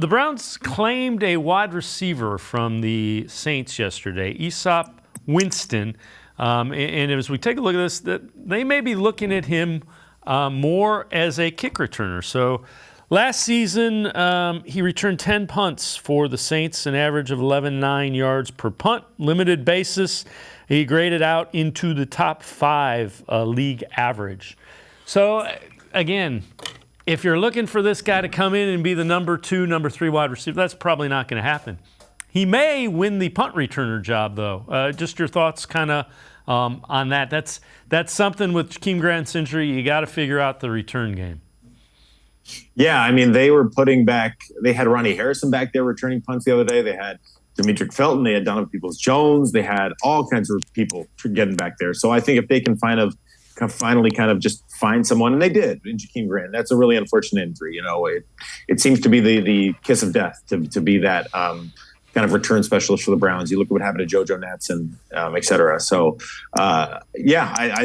The Browns claimed a wide receiver from the Saints yesterday, Easop Winston. And as we take a look at this, they may be looking at him more as a kick returner. So last season, he returned 10 punts for the Saints, an average of 11.9 yards per punt, limited basis. He graded out into the top 5 league average. So, again, if you're looking for this guy to come in and be the number 2, number 3 wide receiver, that's probably not going to happen. He may win the punt returner job, though. Just your thoughts kind of on that. That's something with Jakeem Grant's injury. You got to figure out the return game. Yeah, I mean, they had Ronnie Harrison back there returning punts the other day. They had Demetric Felton. They had Donovan Peoples-Jones. They had all kinds of people getting back there. So I think if they can finally just find someone, and they did in Jakeem Grant, that's a really unfortunate injury. You know, it seems to be the kiss of death to be that kind of return specialist for the Browns. You look at what happened to JoJo Nats and et cetera. So, I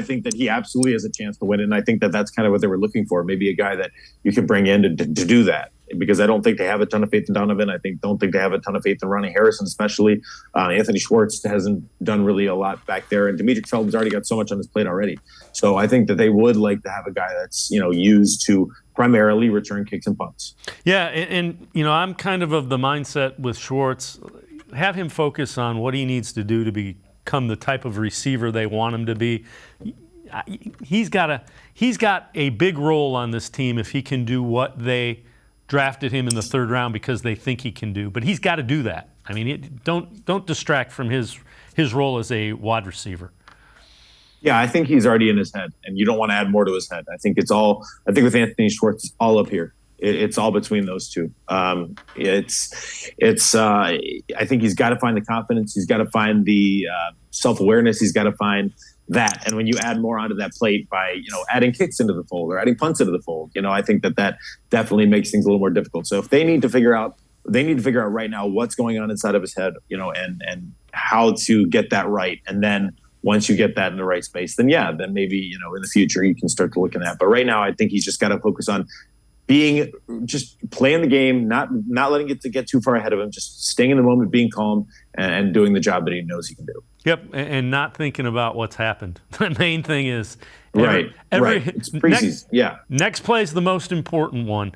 think that he absolutely has a chance to win it. And I think that that's kind of what they were looking for. Maybe a guy that you could bring in to do that, because I don't think they have a ton of faith in Donovan. Don't think they have a ton of faith in Ronnie Harrison, especially. Anthony Schwartz hasn't done really a lot back there. And Demetric Felton's already got so much on his plate already. So I think that they would like to have a guy that's, used to primarily return kicks and punts. Yeah, and I'm kind of the mindset with Schwartz. Have him focus on what he needs to do to become the type of receiver they want him to be. He's got a big role on this team if he can do what they drafted him in the 3rd round because they think he can do. But he's got to do that. I mean, don't distract from his role as a wide receiver. Yeah, I think he's already in his head, and you don't want to add more to his head. I think with Anthony Schwartz, it's all up here. It's all between those two. I think he's got to find the confidence. He's got to find the self-awareness. He's got to find that. And when you add more onto that plate by, adding kicks into the fold or adding punts into the fold, I think that definitely makes things a little more difficult. So if they need to figure out right now what's going on inside of his head, and how to get that right. And then once you get that in the right space, then maybe, in the future you can start to look at that. But right now, I think he's just got to focus on just playing the game, not letting it to get too far ahead of him, just staying in the moment, being calm, and doing the job that he knows he can do. Yep, and not thinking about what's happened. The main thing is right. It's preseason. Next play is the most important one.